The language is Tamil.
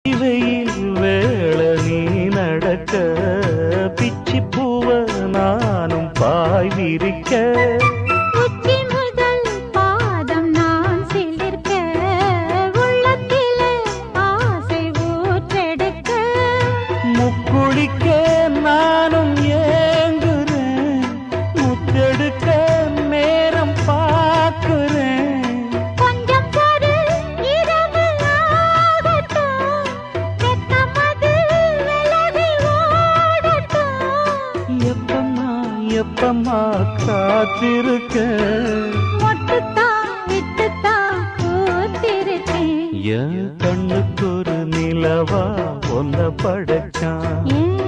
வெயில் வேள நீ நடக்க பிச்சி பூவ நானும் பாய் விரிக்க உச்சி முதல் பாதம் நான் சிலிர்க்க உள்ளத்திலே ஆசை ஊற்றெடுக்க முக்குளிக்க நானும் ஏங்குறேன் முத்தெடுக்க நேரம் பார்க்கிறேன் கொஞ்சம் பொறு இரவு ஆகட்டும் வெக்கமது விலகி ஓடட்டும் எப்பம்மா காத்திருக்க மொட்டுத்தான் விட்டுத்தான் பூத்திருக்கேன் என் கண்ணுக்கு ஒரு நிலவா ஒன்ன படைச்சான் ஏன்